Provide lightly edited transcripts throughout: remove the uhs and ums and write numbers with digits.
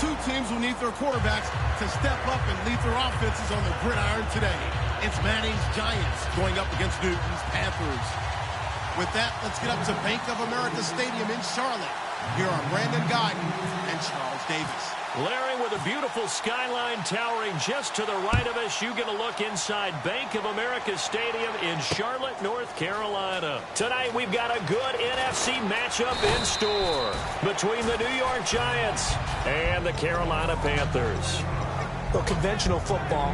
Two teams will need their quarterbacks to step up and lead their offenses on the gridiron today. It's Manning's Giants going up against Newton's Panthers. With that, let's get up to Bank of America Stadium in Charlotte. Here are Brandon Guyton and Charles Davis. Larry, with a beautiful skyline towering just to the right of us, you get a look inside Bank of America Stadium in Charlotte, North Carolina. Tonight, we've got a good NFC matchup in store between the New York Giants and the Carolina Panthers. Well, conventional football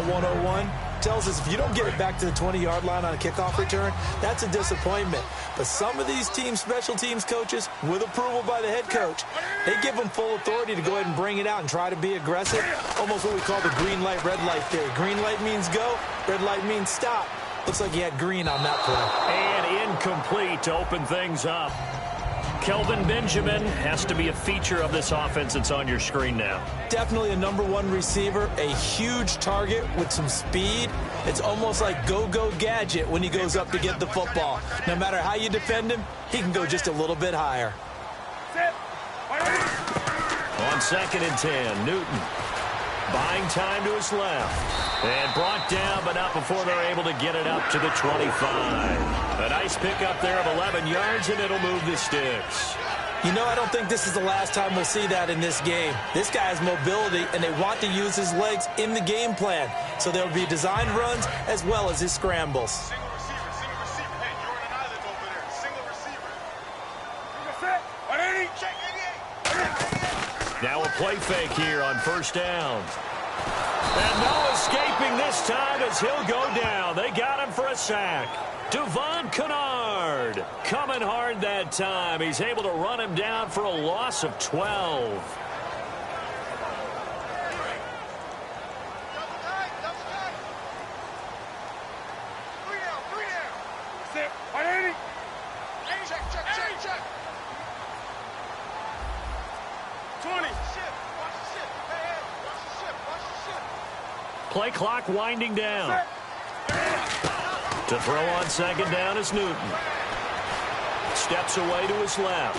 101, tells us if you don't get it back to the 20-yard line on a kickoff return, that's a disappointment. But some of these teams, special teams coaches, with approval by the head coach, they give them full authority to go ahead and bring it out and try to be aggressive. Almost what we call the green light, red light theory. Green light means go, red light means stop. Looks like he had green on that play. And incomplete to open things up. Kelvin Benjamin has to be a feature of this offense that's on your screen now. Definitely a #1 receiver, a huge target with some speed. It's almost like go-go gadget when he goes up to get the football. No matter how you defend him, he can go just a little bit higher. On 2nd and 10, Newton buying time to his left. And brought down, but not before they're able to get it up to the 25. A nice pickup there of 11 yards, and it'll move the sticks. You know, I don't think this is the last time we'll see that in this game. This guy has mobility, and they want to use his legs in the game plan. So there will be designed runs as well as his scrambles. Single receiver. Hey, you're on an island over there. Single receiver. Now a play fake here on 1st down. And no escaping this time as he'll go down. They got him for a sack. Devon Kennard coming hard that time. He's able to run him down for a loss of 12. Check. 20. Play clock winding down. To throw on 2nd down is Newton. Steps away to his left.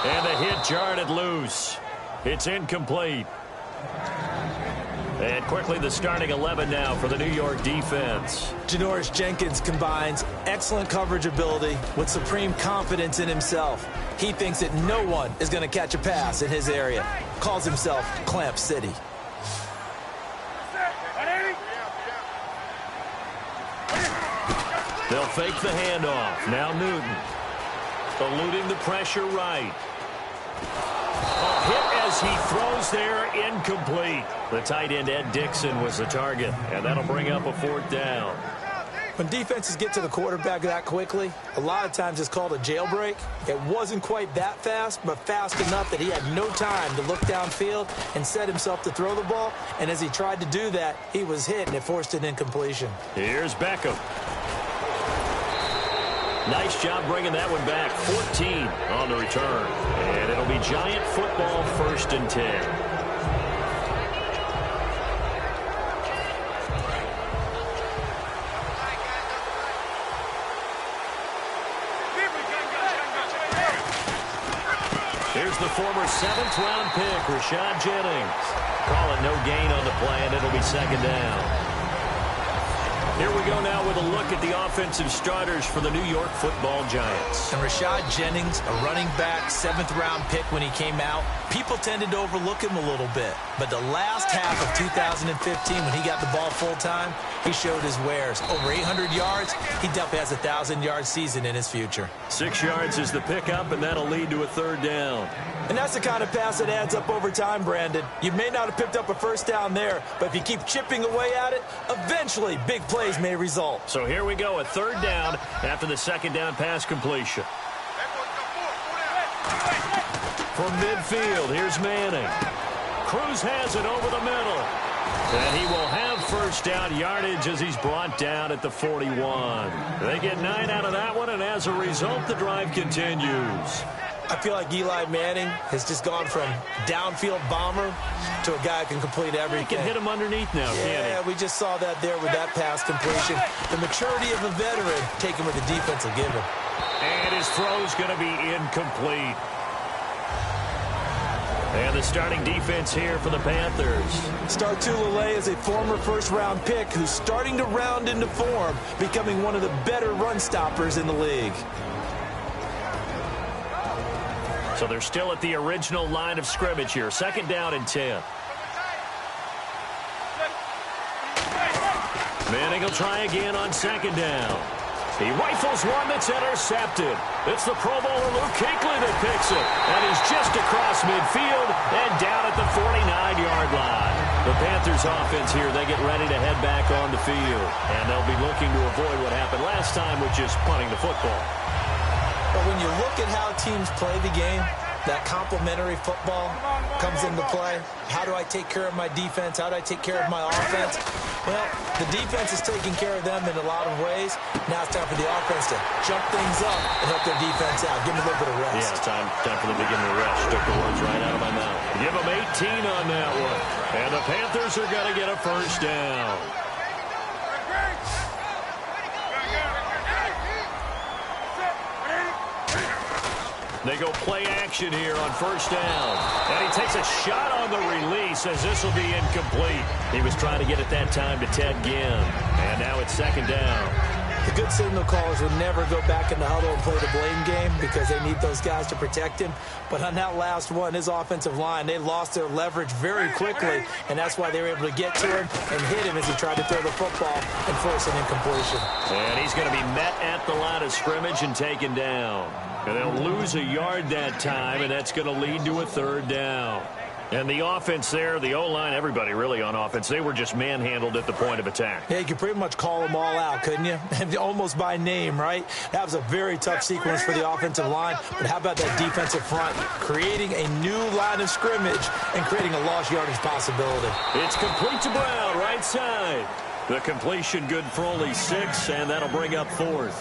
And the hit jarred it loose. It's incomplete. And quickly the starting 11 now for the New York defense. Janoris Jenkins combines excellent coverage ability with supreme confidence in himself. He thinks that no one is going to catch a pass in his area. Calls himself Clamp City. They'll fake the handoff. Now Newton. Eluding the pressure right. A hit as he throws there, incomplete. The tight end, Ed Dixon, was the target, and that'll bring up a 4th down. When defenses get to the quarterback that quickly, a lot of times it's called a jailbreak. It wasn't quite that fast, but fast enough that he had no time to look downfield and set himself to throw the ball. And as he tried to do that, he was hit, and it forced an incompletion. Here's Beckham. Nice job bringing that one back. 14 on the return. And it'll be Giant football 1st and 10. Here's the former 7th-round pick, Rashad Jennings. Call it no gain on the play, and it'll be 2nd down. Here we go now with a look at the offensive starters for the New York Football Giants. And Rashad Jennings, a running back, 7th-round pick when he came out. People tended to overlook him a little bit. But the last half of 2015, when he got the ball full-time, he showed his wares. Over 800 yards, he definitely has a 1,000-yard season in his future. 6 yards is the pickup, and that'll lead to a 3rd down. And that's the kind of pass that adds up over time, Brandon. You may not have picked up a 1st down there, but if you keep chipping away at it, eventually big plays may result. So here we go, a 3rd down after the 2nd down pass completion. From midfield, here's Manning. Cruz has it over the middle. And he will have 1st down yardage as he's brought down at the 41. They get 9 out of that one, and as a result, the drive continues. I feel like Eli Manning has just gone from downfield bomber to a guy who can complete everything. He can hit him underneath now, can't he? Yeah, we just saw that there with that pass completion. The maturity of a veteran taken with the defense will give him. And his throw's going to be incomplete. And the starting defense here for the Panthers. Star Tulele is a former first-round pick who's starting to round into form, becoming one of the better run stoppers in the league. So they're still at the original line of scrimmage here. 2nd down and 10. Manning will try again on 2nd down. He rifles one that's intercepted. It's the Pro Bowler Luke Kuechly that picks it. And he's just across midfield and down at the 49-yard line. The Panthers offense here, they get ready to head back on the field. And they'll be looking to avoid what happened last time, which is punting the football. But when you look at how teams play the game, that complementary football comes into play. How do I take care of my defense? How do I take care of my offense? Well, the defense is taking care of them in a lot of ways. Now it's time for the offense to jump things up and help their defense out. Give them a little bit of rest. Yeah, time for them to give them a rest. Took the words right out of my mouth. Give them 18 on that one. And the Panthers are going to get a 1st down. They go play action here on 1st down. And he takes a shot on the release as this will be incomplete. He was trying to get it that time to Ted Ginn. And now it's 2nd down. The good signal callers would never go back in the huddle and play the blame game because they need those guys to protect him. But on that last one, his offensive line, they lost their leverage very quickly, and that's why they were able to get to him and hit him as he tried to throw the football and force an incompletion. And he's going to be met at the line of scrimmage and taken down. And they'll lose a yard that time, and that's going to lead to a 3rd down. And the offense there, the O-line, everybody really on offense, they were just manhandled at the point of attack. Yeah, you could pretty much call them all out, couldn't you? Almost by name, right? That was a very tough sequence for the offensive line. But how about that defensive front creating a new line of scrimmage and creating a lost yardage possibility? It's complete to Brown, right side. The completion good for only 6, and that'll bring up 4th.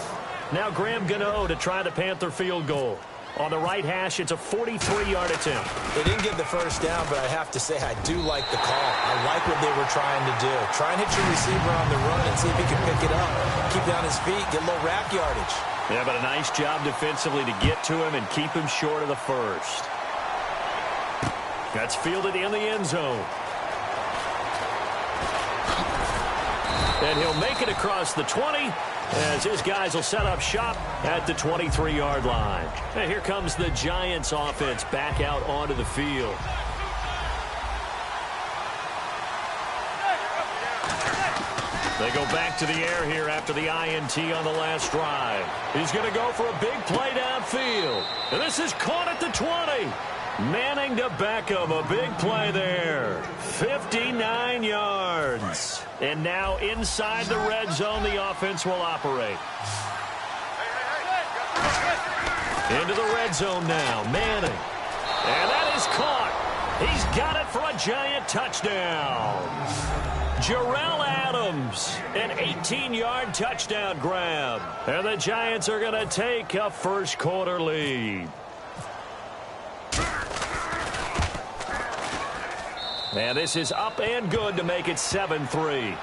Now Graham Gano to try the Panther field goal. On the right hash, it's a 43-yard attempt. They didn't get the 1st down, but I have to say I do like the call. I like what they were trying to do. Try and hit your receiver on the run and see if he can pick it up. Keep it on his feet, get a little rack yardage. Yeah, but a nice job defensively to get to him and keep him short of the 1st. That's fielded in the end zone. And he'll make it across the 20 as his guys will set up shop at the 23-yard line. And here comes the Giants offense back out onto the field. They go back to the air here after the INT on the last drive. He's going to go for a big play downfield. And this is caught at the 20. Manning to Beckham, a big play there. 59 yards. And now inside the red zone, the offense will operate. Into the red zone now, Manning. And that is caught. He's got it for a Giant touchdown. Jarrell Adams, an 18-yard touchdown grab. And the Giants are going to take a 1st quarter lead. And this is up and good to make it 7-3.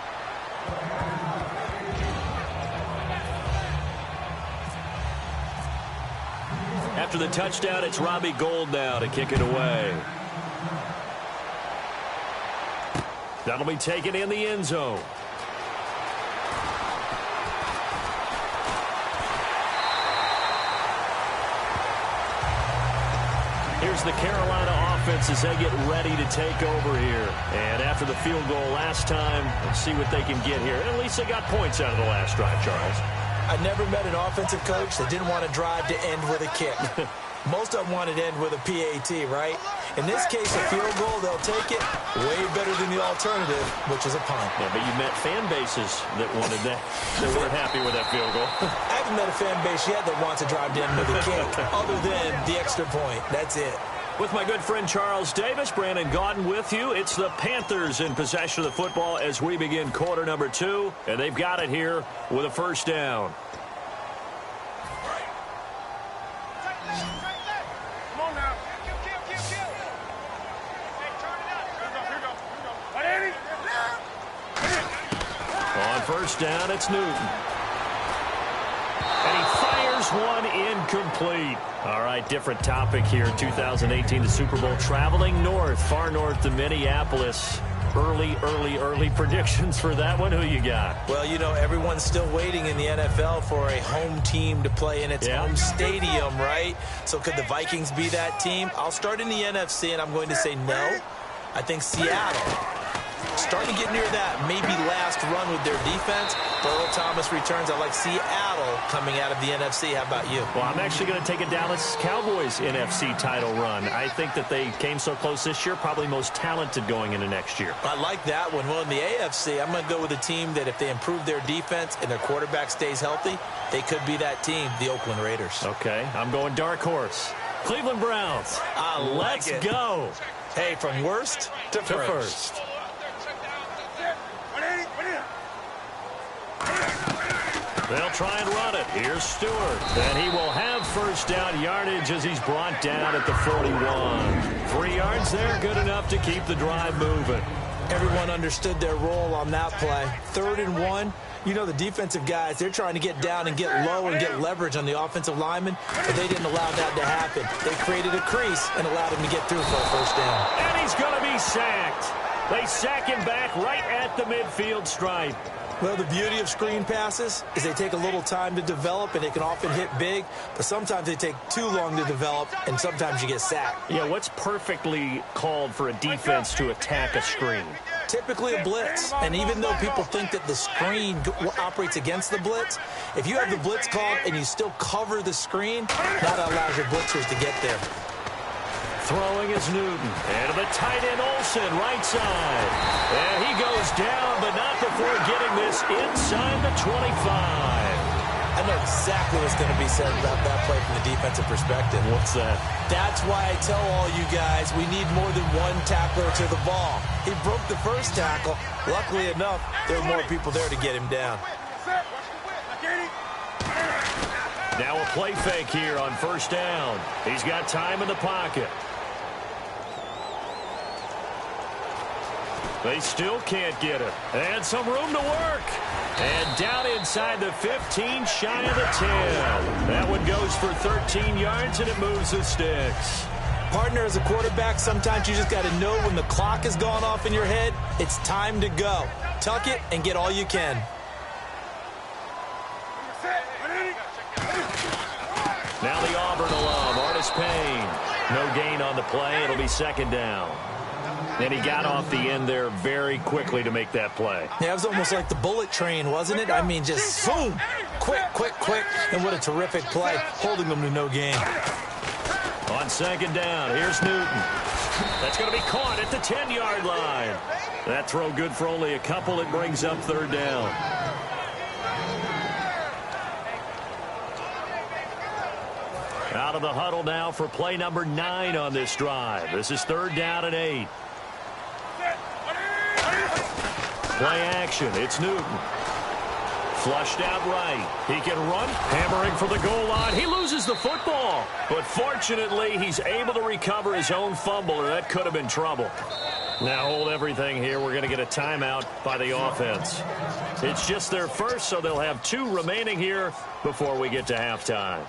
After the touchdown, it's Robbie Gould now to kick it away. That'll be taken in the end zone. Here's the Carolina offense as they get ready to take over here. And after the field goal last time, let's see what they can get here. At least they got points out of the last drive, Charles. I never met an offensive coach that didn't want to drive to end with a kick. Most of them wanted to end with a PAT, right? In this case, a field goal, they'll take it way better than the alternative, which is a punt. Yeah, but you met fan bases that wanted that, that weren't happy with that field goal. I haven't met a fan base yet that wants to drive to end with a kick, other than the extra point. That's it. With my good friend Charles Davis, Brandon Gaudin with you. It's the Panthers in possession of the football as we begin quarter number 2. And they've got it here with a 1st down. Come on now. On 1st down, it's Newton. And he fires this one incomplete. All right, different topic here. 2018, the Super Bowl, traveling north, far north to Minneapolis. Early predictions for that one. Who you got? Well, you know, everyone's still waiting in the NFL for a home team to play in its home stadium, right? So could the Vikings be that team? I'll start in the NFC, and I'm going to say no. I think Seattle, starting to get near that maybe last run with their defense. Earl Thomas returns. I like Seattle coming out of the NFC. How about you? Well, I'm actually going to take a Dallas Cowboys NFC title run. I think that they came so close this year, probably most talented going into next year. I like that one. Well, in the AFC, I'm going to go with a team that if they improve their defense and their quarterback stays healthy, they could be that team, the Oakland Raiders. Okay, I'm going dark horse. Cleveland Browns. Let's go. Hey, from worst to first. They'll try and run it. Here's Stewart. And he will have first down yardage as he's brought down at the 41. 3 yards there, good enough to keep the drive moving. Everyone understood their role on that play. 3rd and 1. You know, the defensive guys, they're trying to get down and get low and get leverage on the offensive linemen, but they didn't allow that to happen. They created a crease and allowed him to get through for a first down. And he's going to be sacked. They sack him back right at the midfield stripe. Well, the beauty of screen passes is they take a little time to develop, and they can often hit big, but sometimes they take too long to develop, and sometimes you get sacked. Yeah, what's perfectly called for a defense to attack a screen? Typically a blitz, and even though people think that the screen operates against the blitz, if you have the blitz called and you still cover the screen, that allows your blitzers to get there. Throwing is Newton. And to the tight end, Olsen, right side. And he goes down, but not before getting this inside the 25. I know exactly what's going to be said about that play from the defensive perspective. What's that? That's why I tell all you guys we need more than one tackler to the ball. He broke the first tackle. Luckily enough, there were more people there to get him down. Now a play fake here on first down. He's got time in the pocket. They still can't get it. And some room to work. And down inside the 15, shy of the 10. That one goes for 13 yards, and it moves the sticks. Partner, as a quarterback, sometimes you just got to know when the clock has gone off in your head, it's time to go. Tuck it and get all you can. Now the Auburn alum, Artis Payne. No gain on the play. It'll be second down. And he got off the end there very quickly to make that play. Yeah, it was almost like the bullet train, wasn't it? I mean, just boom, quick. And what a terrific play, holding them to no gain. On second down, here's Newton. That's going to be caught at the 10-yard line. That throw good for only a couple. It brings up third down. Out of the huddle now for play number 9 on this drive. This is 3rd down and 8. Play action. It's Newton. Flushed out right. He can run. Hammering for the goal line. He loses the football. But fortunately, he's able to recover his own fumble, or that could have been trouble. Now hold everything here. We're going to get a timeout by the offense. It's just their first, so they'll have 2 remaining here before we get to halftime.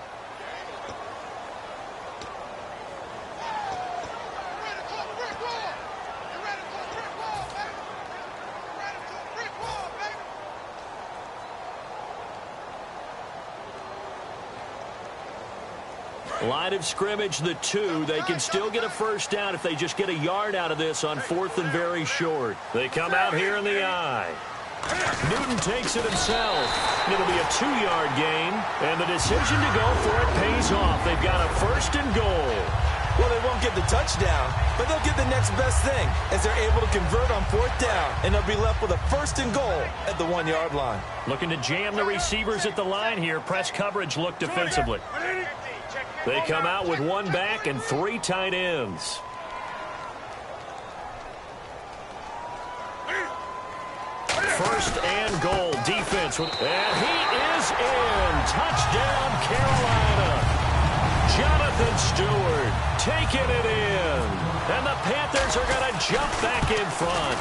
Line of scrimmage, the 2. They can still get a first down if they just get a yard out of this on 4th and very short. They come out here in the I. Newton takes it himself. It'll be a 2-yard gain, and the decision to go for it pays off. They've got a 1st and goal. Well, they won't get the touchdown, but they'll get the next best thing as they're able to convert on 4th down, and they'll be left with a 1st and goal at the 1-yard line. Looking to jam the receivers at the line here. Press coverage look defensively. They come out with 1 back and 3 tight ends. First and goal, defense. And he is in. Touchdown, Carolina. Jonathan Stewart taking it in. And the Panthers are going to jump back in front.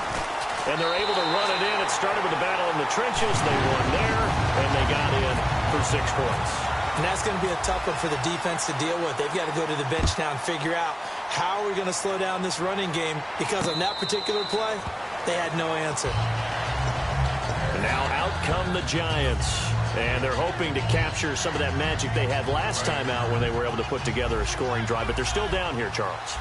And they're able to run it in. It started with a battle in the trenches. They won there, and they got in for 6 points. And that's going to be a tough one for the defense to deal with. They've got to go to the bench now and figure out how are we going to slow down this running game, because on that particular play, they had no answer. And now out come the Giants. And they're hoping to capture some of that magic they had last time out when they were able to put together a scoring drive. But they're still down here, Charles.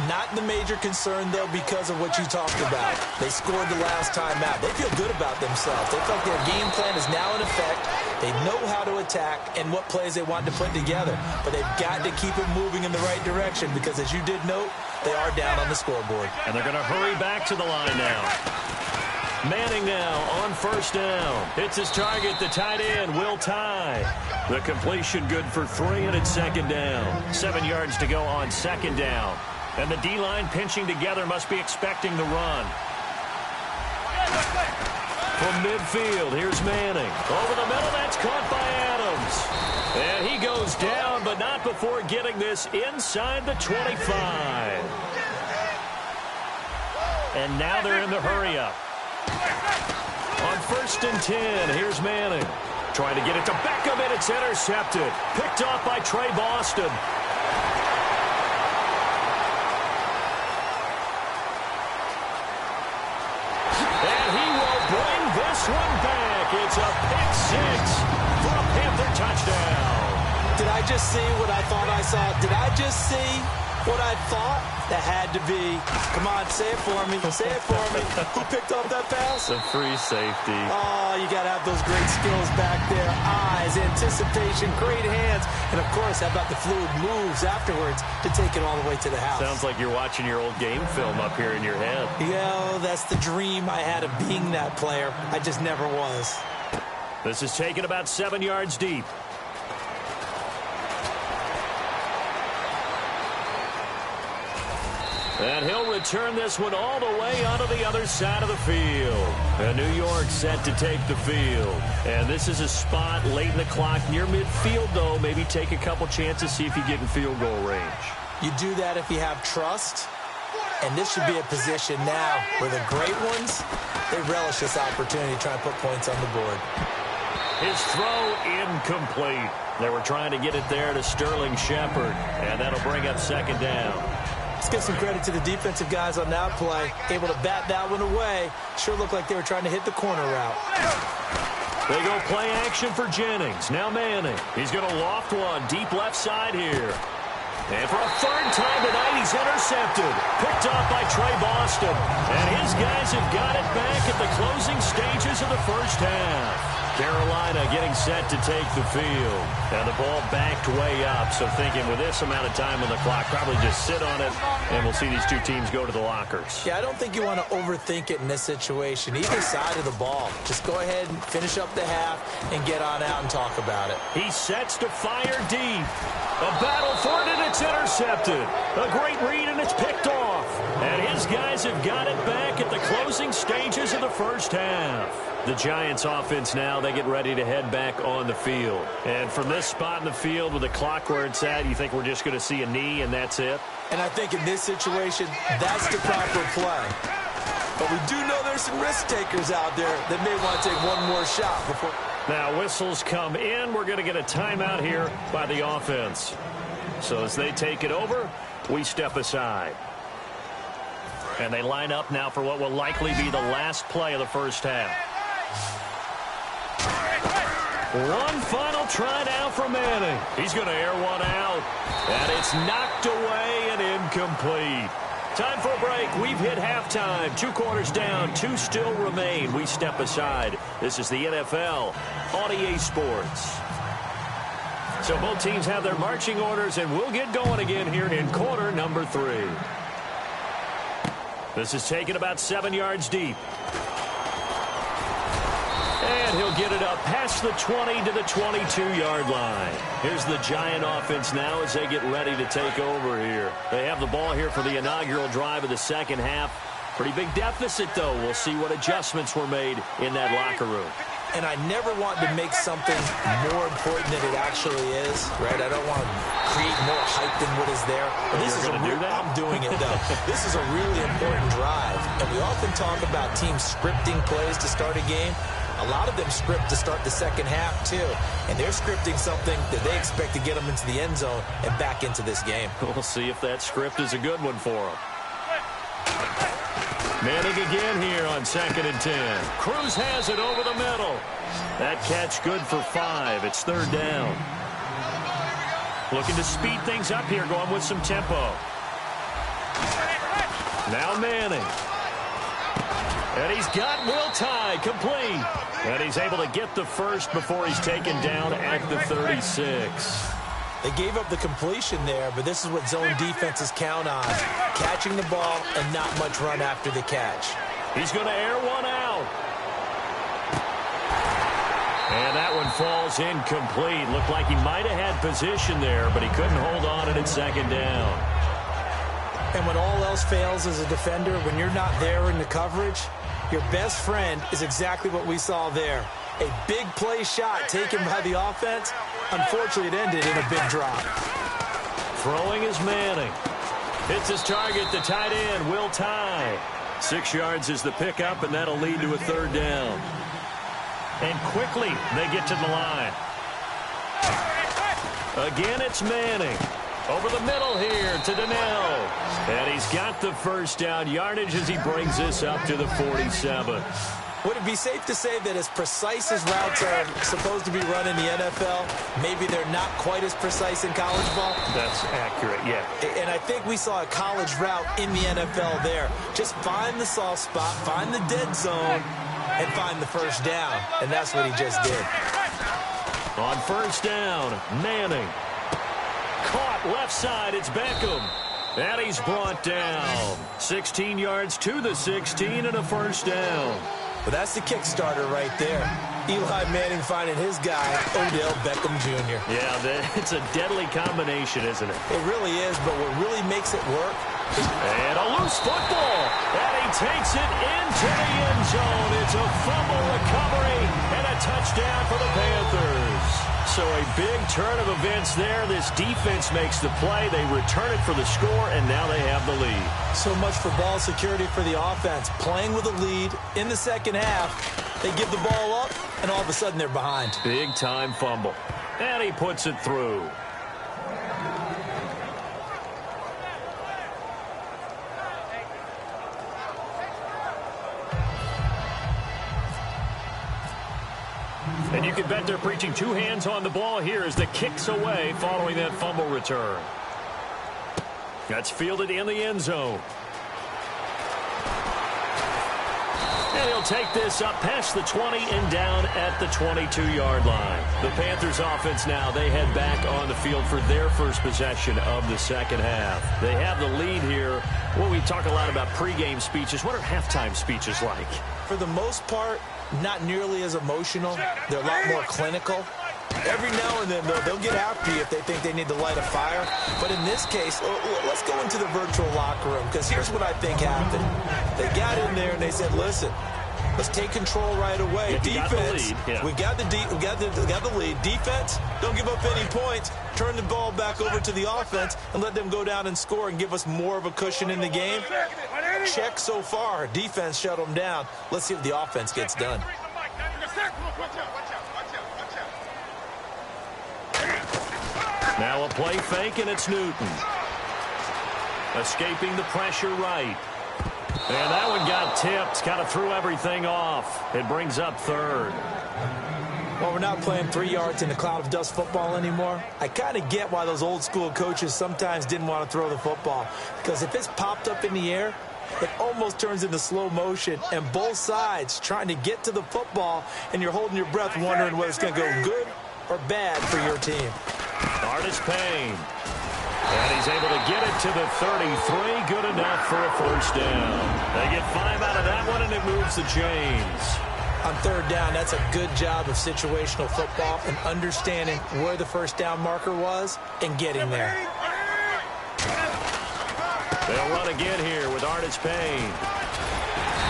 Not the major concern, though, because of what you talked about. They scored the last time out. They feel good about themselves. They feel like their game plan is now in effect. They know how to attack and what plays they want to put together. But they've got to keep it moving in the right direction because, as you did note, they are down on the scoreboard. And they're going to hurry back to the line now. Manning now on first down. Hits his target, the tight end, Will Tye. The completion good for 3, and it's second down. 7 yards to go on second down. And the D-line pinching together must be expecting the run. From midfield, here's Manning. Over the middle, that's caught by Adams. And he goes down, but not before getting this inside the 25. And now they're in the hurry-up. On first and 10, here's Manning. Trying to get it to Beckham, and it's intercepted. Picked off by Trey Boston. And he will bring this one back. It's a pick six for a Panther touchdown. Did I just see what I thought I saw? Did I just see what I thought? That had to be. Come on, say it for me. Say it for me. Who picked up that pass? A free safety. Oh, you got to have those great skills back there. Eyes, anticipation, great hands. And, of course, how about the fluid moves afterwards to take it all the way to the house? Sounds like you're watching your old game film up here in your head. Yeah, that's the dream I had of being that player. I just never was. This is taken about 7 yards deep. And he'll return this one all the way onto the other side of the field. And New York set to take the field. And this is a spot late in the clock near midfield, though. Maybe take a couple chances, see if you get in field goal range. You do that if you have trust. And this should be a position now where the great ones, they relish this opportunity to try and put points on the board. His throw incomplete. They were trying to get it there to Sterling Shepard. And that'll bring up second down. Let's give some credit to the defensive guys on that play. Able to bat that one away. Sure looked like they were trying to hit the corner route. They go play action for Jennings. Now Manning. He's going to loft one deep left side here. And for a third time tonight, he's intercepted. Picked off by Trey Boston. And his guys have got it back at the closing stages of the first half. Carolina getting set to take the field. And the ball backed way up. So thinking with this amount of time on the clock, probably just sit on it, and we'll see these two teams go to the lockers. Yeah, I don't think you want to overthink it in this situation. Either side of the ball. Just go ahead and finish up the half and get on out and talk about it. He sets to fire deep. A battle for it, and it's intercepted. A great read, and it's picked off. And his guys have got it back at the closing stages of the first half. The Giants offense now, they get ready to head back on the field. And from this spot in the field with the clock where it's at, you think we're just going to see a knee and that's it? And I think in this situation, that's the proper play. But we do know there's some risk takers out there that may want to take one more shot before. Now whistles come in. We're going to get a timeout here by the offense. So as they take it over, we step aside. And they line up now for what will likely be the last play of the first half. One final try now for Manning. He's going to air one out. And it's knocked away and incomplete. Time for a break. We've hit halftime. 2 quarters down. 2 still remain. We step aside. This is the NFL on EA Sports. So both teams have their marching orders, and we'll get going again here in quarter number 3. This is taken about 7 yards deep. And he'll get it up past the 20 to the 22-yard line. Here's the Giant offense now as they get ready to take over here. They have the ball here for the inaugural drive of the second half. Pretty big deficit, though. We'll see what adjustments were made in that locker room. And I never want to make something more important than it actually is, right? I don't want to create more hype than what is there. But this is I'm doing it, though. This is a really important drive. And we often talk about teams scripting plays to start a game. A lot of them script to start the second half, too. And they're scripting something that they expect to get them into the end zone and back into this game. We'll see if that script is a good one for them. Manning again here on 2nd and 10. Cruz has it over the middle. That catch good for 5. It's 3rd down. Looking to speed things up here, going with some tempo. Now Manning. And he's got Will Tye complete. And he's able to get the first before he's taken down at the 36. They gave up the completion there, but this is what zone defenses count on. Catching the ball and not much run after the catch. He's going to air one out. And that one falls incomplete. Looked like he might have had position there, but he couldn't hold on it at 2nd down. And when all else fails as a defender, when you're not there in the coverage, your best friend is exactly what we saw there. A big play shot taken by the offense. Unfortunately, it ended in a big drop. Throwing is Manning. Hits his target, the tight end, Will Tye. 6 yards is the pickup, and that'll lead to a 3rd down. And quickly, they get to the line. Again, it's Manning. Over the middle here to Donnell. And he's got the first down yardage as he brings this up to the 47. Would it be safe to say that as precise as routes are supposed to be run in the NFL, maybe they're not quite as precise in college ball? That's accurate, yeah. And I think we saw a college route in the NFL there. Just find the soft spot, find the dead zone, and find the first down. And that's what he just did. On 1st down, Manning. Caught left side, it's Beckham. And he's brought down. 16 yards to the 16 and a 1st down. Well, that's the Kickstarter right there. Eli Manning finding his guy, Odell Beckham Jr. Yeah, it's a deadly combination, isn't it? It really is, but what really makes it work is... And a loose football. And he takes it into the end zone. It's a fumble recovery and a touchdown for the Panthers. So a big turn of events there. This defense makes the play. They return it for the score, and now they have the lead. So much for ball security for the offense. Playing with a lead in the second half, they give the ball up, and all of a sudden they're behind. Big-time fumble. And he puts it through. And you can bet they're preaching 2 hands on the ball here as the kick's away following that fumble return. That's fielded in the end zone. And he'll take this up past the 20 and down at the 22-yard line. The Panthers offense now, they head back on the field for their first possession of the second half. They have the lead here. Well, we talk a lot about pregame speeches. What are halftime speeches like? For the most part, not nearly as emotional. They're a lot more clinical. Every now and then, though, they'll get after you if they think they need to light a fire. But in this case, let's go into the virtual locker room, because here's what I think happened. They got in there and they said, listen, let's take control right away. Defense, we got the lead. Defense, don't give up any points. Turn the ball back over to the offense and let them go down and score and give us more of a cushion in the game. Check so far. Defense shut them down. Let's see if the offense gets done. Now a play fake, and it's Newton. Escaping the pressure right. And that one got tipped. Kind of threw everything off. It brings up 3rd. Well, we're not playing 3 yards in a cloud of dust football anymore. I kind of get why those old school coaches sometimes didn't want to throw the football. Because if it's popped up in the air, it almost turns into slow motion, and both sides trying to get to the football, and you're holding your breath wondering whether it's going to go good or bad for your team. Artis Payne. And he's able to get it to the 33. Good enough for a 1st down. They get 5 out of that one, and it moves the chains. On 3rd down, that's a good job of situational football and understanding where the 1st down marker was and getting there. They'll run again here with Artis Payne.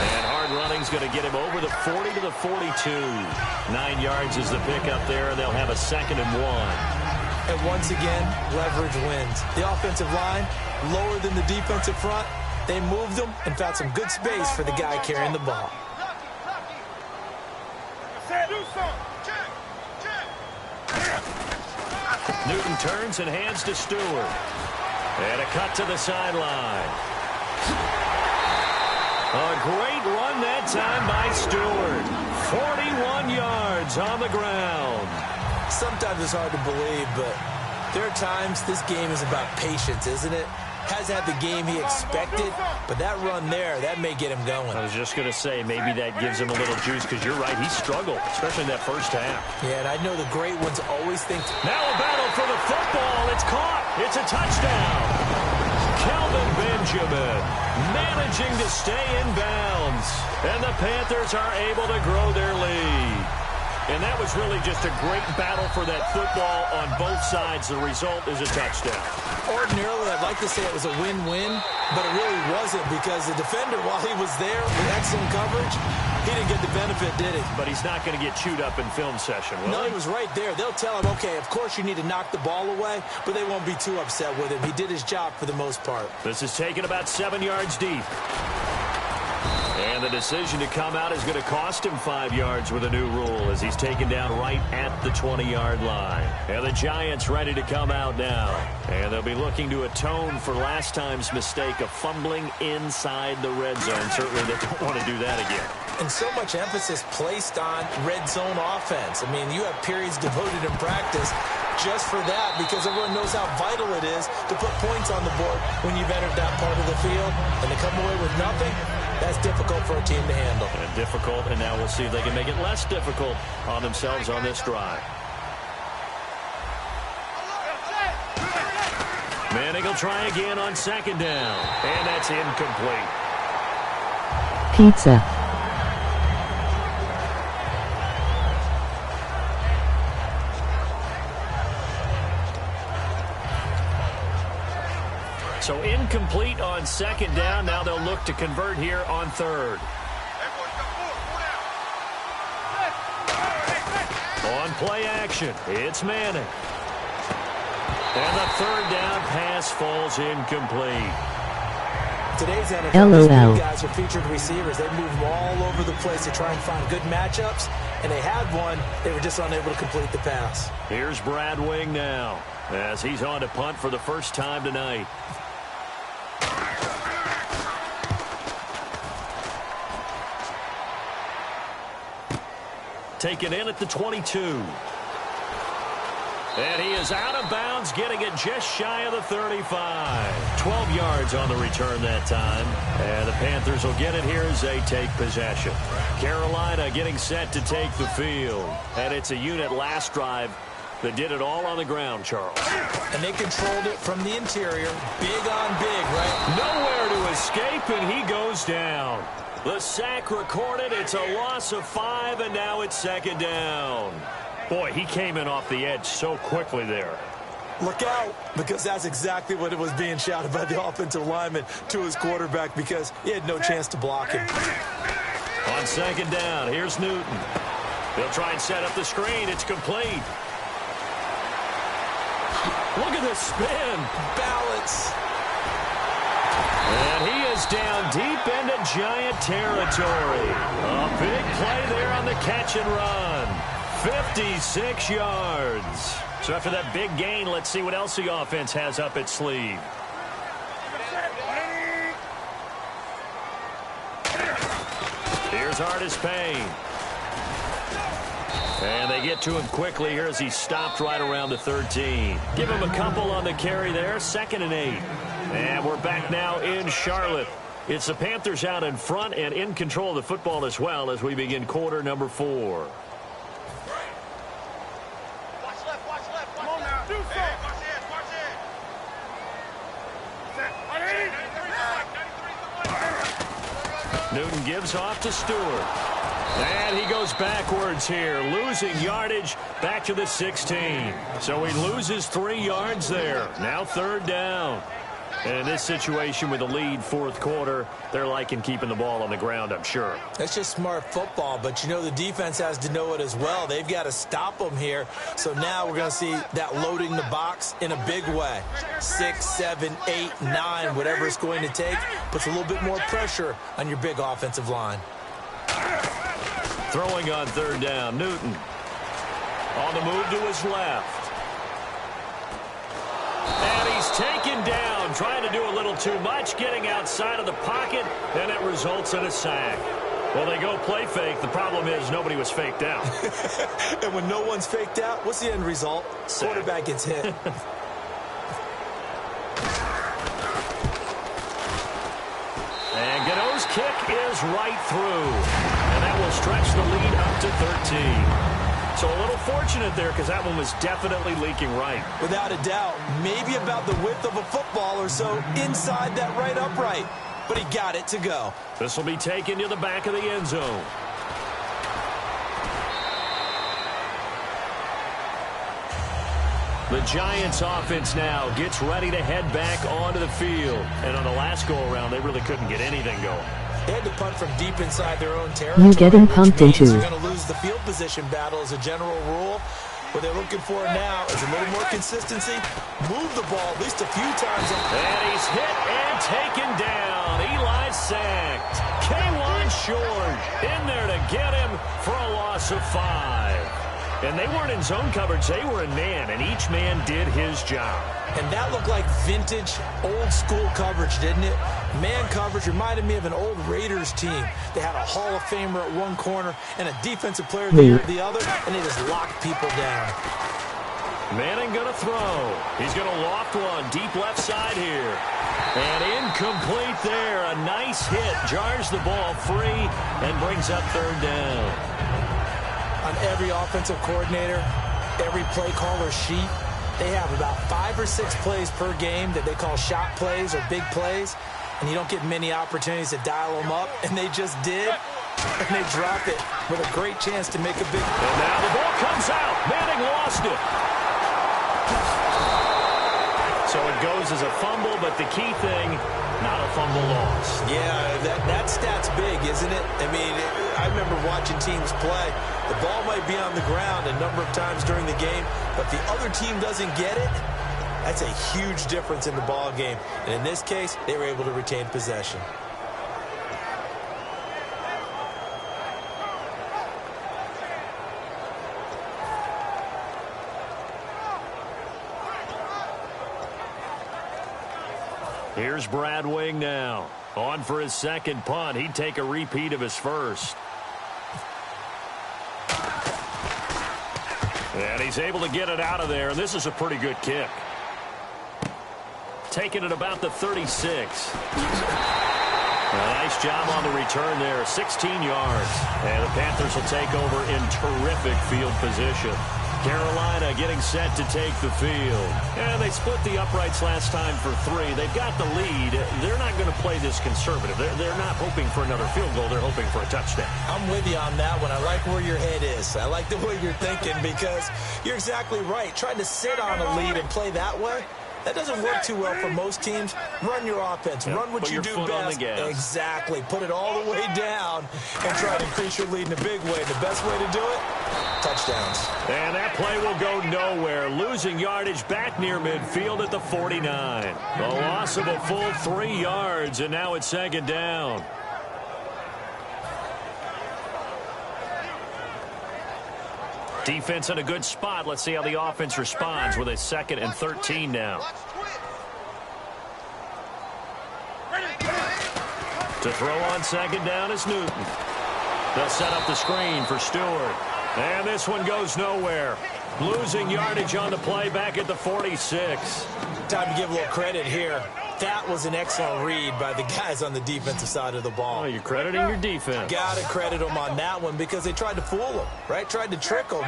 And hard running's going to get him over the 40 to the 42. 9 yards is the pickup there, and they'll have a 2nd and 1. And once again, leverage wins. The offensive line, lower than the defensive front. They moved them and found some good space for the guy carrying the ball. Newton turns and hands to Stewart. And a cut to the sideline. A great run that time by Stewart. 41 yards on the ground. Sometimes it's hard to believe, but there are times this game is about patience, isn't it? Hasn't had the game he expected, but that run there, that may get him going. I was just going to say, maybe that gives him a little juice, because you're right, he struggled, especially in that first half. Yeah, and I know the great ones always think... Now a battle for the football. It's caught. It's a touchdown. Kelvin Benjamin managing to stay in bounds. And the Panthers are able to grow their lead. And that was really just a great battle for that football on both sides. The result is a touchdown. Ordinarily, I'd like to say it was a win-win, but it really wasn't, because the defender, while he was there with excellent coverage, he didn't get the benefit, did he? But he's not going to get chewed up in film session, will No, he? he was right there. They'll tell him, okay, of course you need to knock the ball away, but they won't be too upset with him. He did his job for the most part. This is taken about 7 yards deep. And the decision to come out is going to cost him 5 yards with a new rule, as he's taken down right at the 20-yard line. And the Giants ready to come out now. And they'll be looking to atone for last time's mistake of fumbling inside the red zone. Certainly they don't want to do that again. And so much emphasis placed on red zone offense. I mean, you have periods devoted in practice just for that, because everyone knows how vital it is to put points on the board when you've entered that part of the field. And to come away with nothing, that's difficult for a team to handle. And difficult, and now we'll see if they can make it less difficult on themselves on this drive. Manning will try again on second down. And that's incomplete. Pizza. So incomplete on second down. Now they'll look to convert here on third. On play action, it's Manning. And the third down pass falls incomplete. Today's NFL, LOL. guys are featured receivers. They move them all over the place to try and find good matchups, and they had one. They were just unable to complete the pass. Here's Brad Wing now, as he's on to punt for the first time tonight. Taken in at the 22. And he is out of bounds, getting it just shy of the 35. 12 yards on the return that time. And the Panthers will get it here as they take possession. Carolina getting set to take the field. And it's a unit last drive that did it all on the ground, Charles. And they controlled it from the interior. Big on big, right? Nowhere to escape, and he goes down. The sack recorded. It's a loss of 5, and now it's second down. Boy, he came in off the edge so quickly there. Look out, because that's exactly what it was being shouted by the offensive lineman to his quarterback, because he had no chance to block him. On second down, here's Newton. They'll try and set up the screen. It's complete. Look at the spin. Balance. And he is down deep into Giant territory. A big play there on the catch and run. 56 yards. So after that big gain, let's see what else the offense has up its sleeve. Here's Artis Payne. And they get to him quickly here as he stopped right around the 13. Give him a couple on the carry there. 2nd and 8. And we're back now in Charlotte. It's the Panthers out in front and in control of the football as well as we begin quarter number 4. Newton gives off to Stewart. And he goes backwards here, losing yardage back to the 16. So he loses 3 yards there. Now third down. And in this situation with a lead fourth quarter, they're liking keeping the ball on the ground, I'm sure. That's just smart football, but you know the defense has to know it as well. They've got to stop them here. So now we're going to see that loading the box in a big way. 6, 7, 8, 9, whatever it's going to take, puts a little bit more pressure on your big offensive line. Throwing on third down, Newton. On the move to his left. And he's taken down, trying to do a little too much, getting outside of the pocket, and it results in a sack. Well, they go play fake. The problem is nobody was faked out. And when no one's faked out, what's the end result? Sack. Quarterback gets hit. And Gano's kick is right through. And that will stretch the lead up to 13. So a little fortunate there because that one was definitely leaking right. Without a doubt, maybe about the width of a football or so inside that right upright. But he got it to go. This will be taken to the back of the end zone. The Giants offense now gets ready to head back onto the field. And on the last go-around, they really couldn't get anything going. They had to punt from deep inside their own territory. You getting pumped into. They're going to lose the field position battle as a general rule. What they're looking for now is a little more consistency. Move the ball at least a few times. And he's hit and taken down. Eli sacked. K1 Short in there to get him for a loss of 5. And they weren't in zone coverage. They were in man, and each man did his job. And that looked like vintage, old-school coverage, didn't it? Man coverage reminded me of an old Raiders team. They had a Hall of Famer at one corner and a defensive player of the year at the other, and they just locked people down. Manning going to throw. He's going to loft one deep left side here. And incomplete there. A nice hit. Jars the ball free and brings up third down. On every offensive coordinator, every play caller sheet, they have about 5 or 6 plays per game that they call shot plays or big plays, and you don't get many opportunities to dial them up, and they just did, and they dropped it with a great chance to make a big play. And now the ball comes out. Manning lost it. So it goes as a fumble, but the key thing, not a fumble loss. Yeah, that stat's big, isn't it? I mean, I remember watching teams play. The ball might be on the ground a number of times during the game, but the other team doesn't get it. That's a huge difference in the ball game. And in this case, they were able to retain possession. Here's Brad Wing now. On for his second punt. He'd take a repeat of his first. And he's able to get it out of there. And this is a pretty good kick. Taking it about the 36. A nice job on the return there. 16 yards. And the Panthers will take over in terrific field position. Carolina getting set to take the field. And they split the uprights last time for 3. They've got the lead. They're not going to play this conservative. They're not hoping for another field goal. They're hoping for a touchdown. I'm with you on that one. I like where your head is. I like the way you're thinking because you're exactly right. Trying to sit on a lead and play that way, that doesn't work too well for most teams. Run your offense. Run what you do best. Exactly. Put it all the way down and try to increase your lead in a big way. The best way to do it, touchdowns. And that play will go nowhere. Losing yardage back near midfield at the 49. A loss of a full 3 yards, and now it's second down. Defense in a good spot. Let's see how the offense responds with a 2nd and 13 now. To throw on second down is Newton. They'll set up the screen for Stewart. And this one goes nowhere. Losing yardage on the play back at the 46. Time to give a little credit here. That was an excellent read by the guys on the defensive side of the ball. Oh, you're crediting your defense. Got to credit them on that one because they tried to fool them, right? Tried to trick them.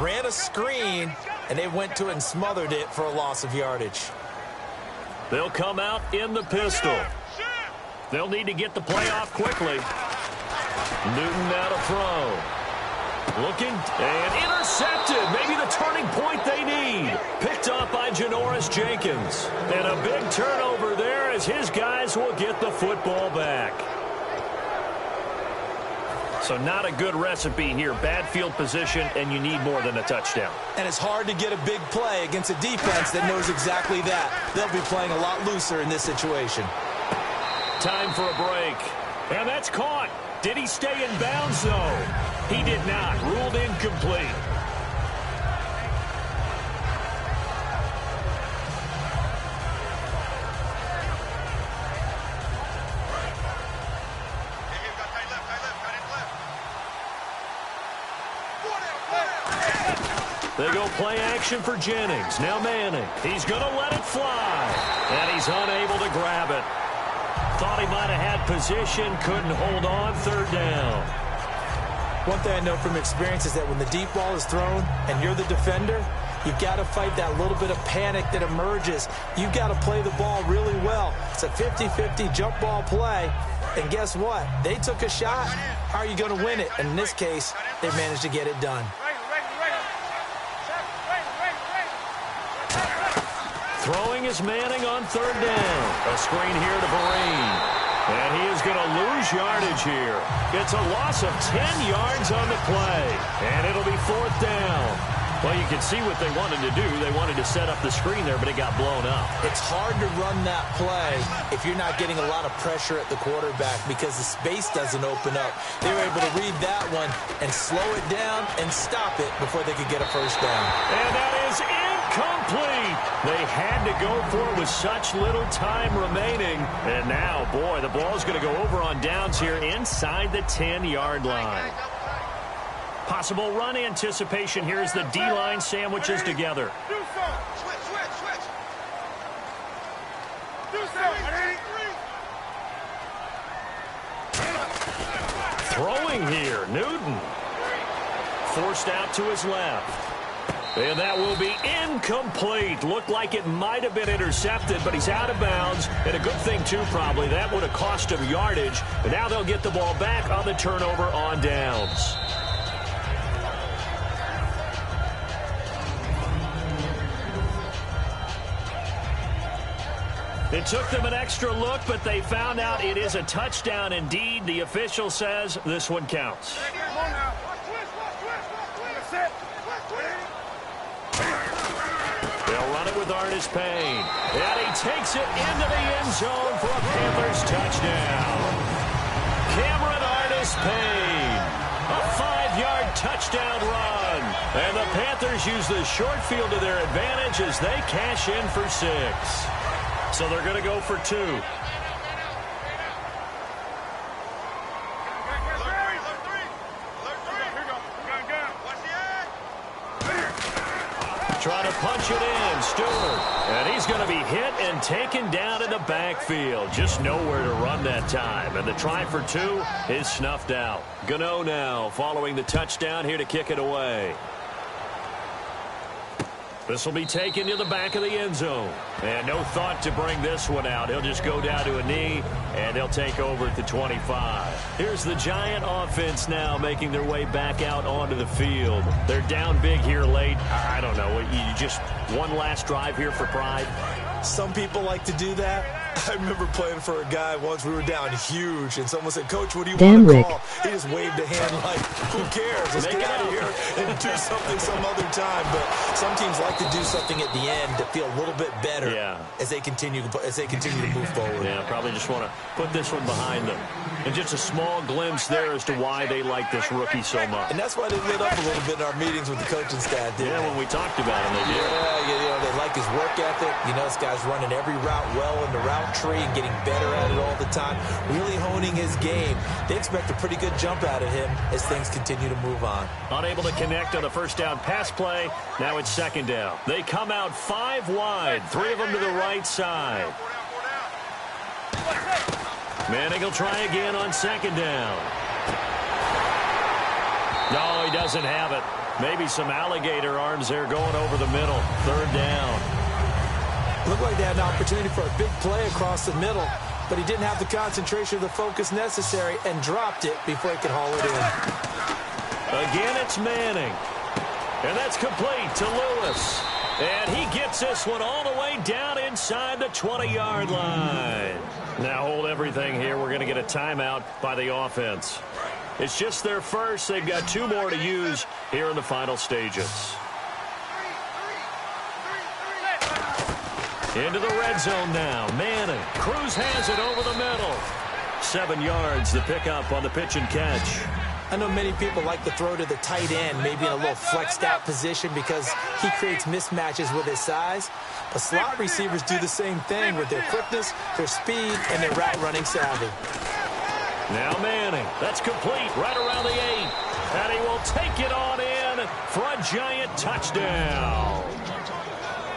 Ran a screen, and they went to it and smothered it for a loss of yardage. They'll come out in the pistol. They'll need to get the play off quickly. Newton now to throw. Looking and intercepted. Maybe the turning point they need. Picked up by Janoris Jenkins. And a big turnover there as his guys will get the football back. So not a good recipe here. Bad field position, and you need more than a touchdown. And it's hard to get a big play against a defense that knows exactly that. They'll be playing a lot looser in this situation. Time for a break. And that's caught. Did he stay in bounds, though? He did not. Ruled incomplete. They go play action for Jennings. Now Manning. He's going to let it fly. And he's unable to grab it. Thought he might have had position. Couldn't hold on. Third down. One thing I know from experience is that when the deep ball is thrown and you're the defender, you've got to fight that little bit of panic that emerges. You've got to play the ball really well. It's a 50-50 jump ball play. And guess what? They took a shot. How are you going to win it? And in this case, they managed to get it done. Throwing is Manning on third down. A screen here to Vereen. And he is going to lose yardage here. It's a loss of 10 yards on the play. And it'll be fourth down. Well, you can see what they wanted to do. They wanted to set up the screen there, but it got blown up. It's hard to run that play if you're not getting a lot of pressure at the quarterback because the space doesn't open up. They were able to read that one and slow it down and stop it before they could get a first down. And that is incomplete. They had to go for it with such little time remaining. And now, boy, the ball's going to go over on downs here inside the 10-yard line. Possible run anticipation here as the D-line sandwiches together. Throwing here, Newton. Forced out to his left. And that will be incomplete. Looked like it might have been intercepted, but he's out of bounds. And a good thing, too, probably. That would have cost him yardage. But now they'll get the ball back on the turnover on downs. It took them an extra look, but they found out it is a touchdown indeed. The official says this one counts. They'll run it with Artis Payne. And he takes it into the end zone for a Panthers touchdown. Cameron Artis Payne. A 5-yard touchdown run. And the Panthers use the short field to their advantage as they cash in for 6. So they're going to go for 2. Trying to punch it in, Stewart. And he's going to be hit and taken down in the backfield. Just nowhere to run that time. And the try for 2 is snuffed out. Gano now following the touchdown here to kick it away. This will be taken to the back of the end zone. And no thought to bring this one out. He'll just go down to a knee, and they'll take over at the 25. Here's the Giant offense now making their way back out onto the field. They're down big here late. I don't know. You just one last drive here for pride. Some people like to do that. I remember playing for a guy once. We were down huge, and someone said, "Coach, what do you want to call?" He just waved a hand like, "Who cares? Let's get out of here and do something some other time." But some teams like to do something at the end to feel a little bit better as they continue to move forward. Yeah, probably just want to put this one behind them. And just a small glimpse there as to why they like this rookie so much. And that's why they lit up a little bit in our meetings with the coaching staff. When we talked about him, they did. Yeah, they like his work ethic. This guy's running every route well in the route tree and getting better at it all the time, really honing his game. They expect a pretty good jump out of him as things continue to move on. Unable to connect on the first down pass play. Now it's second down. They come out 5 wide, 3 of them to the right side. Manning will try again on second down. No, he doesn't have it. Maybe some alligator arms there going over the middle. Third down. Looked like they had an opportunity for a big play across the middle, but he didn't have the concentration or the focus necessary and dropped it before he could haul it in. Again, it's Manning. And that's complete to Lewis. And he gets this one all the way down inside the 20-yard line. Now hold everything here. We're going to get a timeout by the offense. It's just their first. They've got 2 more to use here in the final stages. Into the red zone now. Manning. Cruz has it over the middle. 7 yards, the pickup on the pitch and catch. I know many people like to throw to the tight end, maybe in a little flexed out position because he creates mismatches with his size. But slot receivers do the same thing with their quickness, their speed, and their route running savvy. Now Manning, that's complete right around the 8. And he will take it on in for a giant touchdown.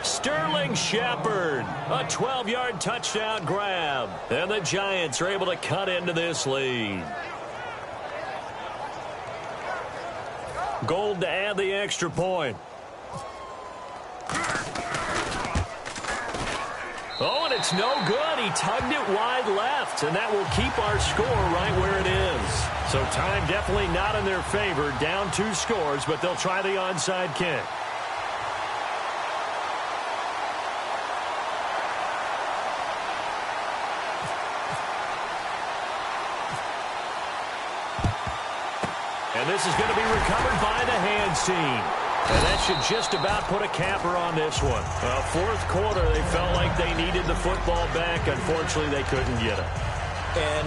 Sterling Shepard, a 12-yard touchdown grab. And the Giants are able to cut into this lead. Gold to add the extra point. Oh, and it's no good. He tugged it wide left, and that will keep our score right where it is. So time definitely not in their favor. Down 2 scores, but they'll try the onside kick. And this is going to be recovered by the hands team. And that should just about put a capper on this one. Fourth quarter, they felt like they needed the football back. Unfortunately, they couldn't get it. And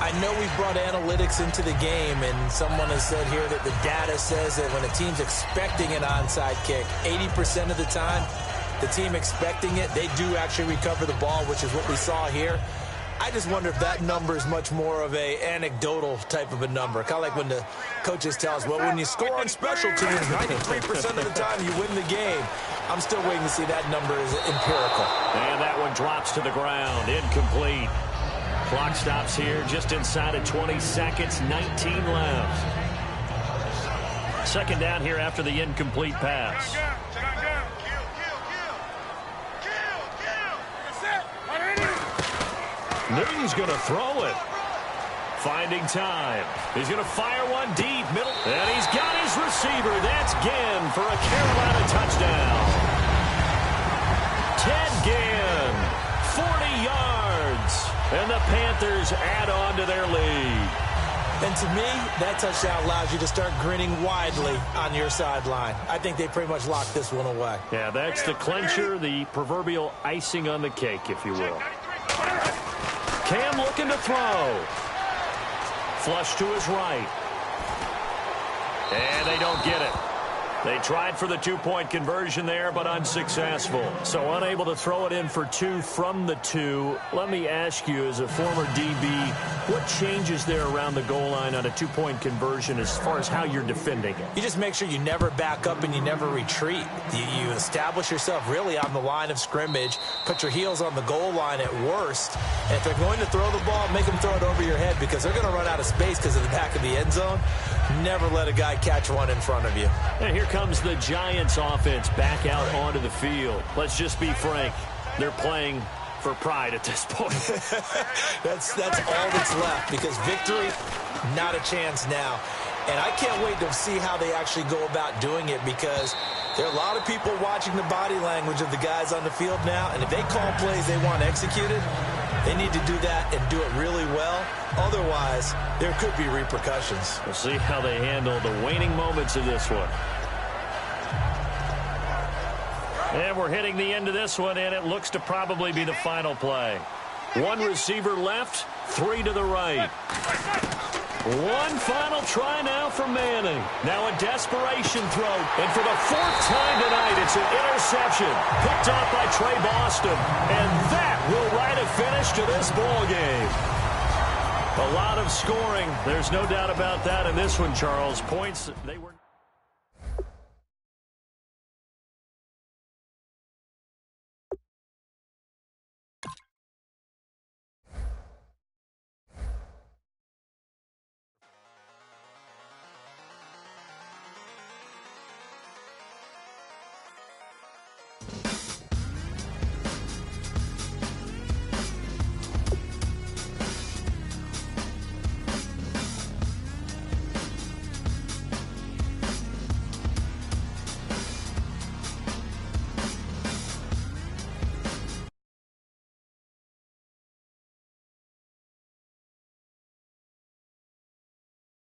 I know we've brought analytics into the game, and someone has said here that the data says that when a team's expecting an onside kick, 80% of the time, the team expecting it, they do actually recover the ball, which is what we saw here. I just wonder if that number is much more of a anecdotal type of a number. Kind of like when the coaches tell us, well, when you score on special teams, 93% of the time you win the game. I'm still waiting to see that number is empirical. And that one drops to the ground. Incomplete. Clock stops here just inside of 20 seconds. 19 left. Second down here after the incomplete pass. Newton's going to throw it. Finding time. He's going to fire one deep. Middle. And he's got his receiver. That's Ginn for a Carolina touchdown. Ted Ginn. 40 yards. And the Panthers add on to their lead. And to me, that touchdown allows you to start grinning widely on your sideline. I think they pretty much locked this one away. Yeah, that's the clincher, the proverbial icing on the cake, if you will. Cam looking to throw. Flush to his right. And they don't get it. They tried for the 2-point conversion there, but unsuccessful. So unable to throw it in for 2 from the 2. Let me ask you, as a former DB, what changes there around the goal line on a 2-point conversion as far as how you're defending it? You just make sure you never back up and you never retreat. You establish yourself really on the line of scrimmage, put your heels on the goal line at worst. And if they're going to throw the ball, make them throw it over your head because they're going to run out of space because of the back of the end zone. Never let a guy catch one in front of you. And here comes the Giants offense back out onto the field. Let's just be frank. They're playing for pride at this point. That's all that's left because victory, not a chance now. And I can't wait to see how they actually go about doing it because there are a lot of people watching the body language of the guys on the field now. And if they call plays they want executed, they need to do that and do it really well. Otherwise, there could be repercussions. We'll see how they handle the waning moments of this one. And we're hitting the end of this one, and it looks to probably be the final play. 1 receiver left, 3 to the right. One final try now for Manning. Now a desperation throw. And for the 4th time tonight, it's an interception. Picked off by Trey Boston. And that will write a finish to this ball game. A lot of scoring. There's no doubt about that in this one, Charles. Points, they were...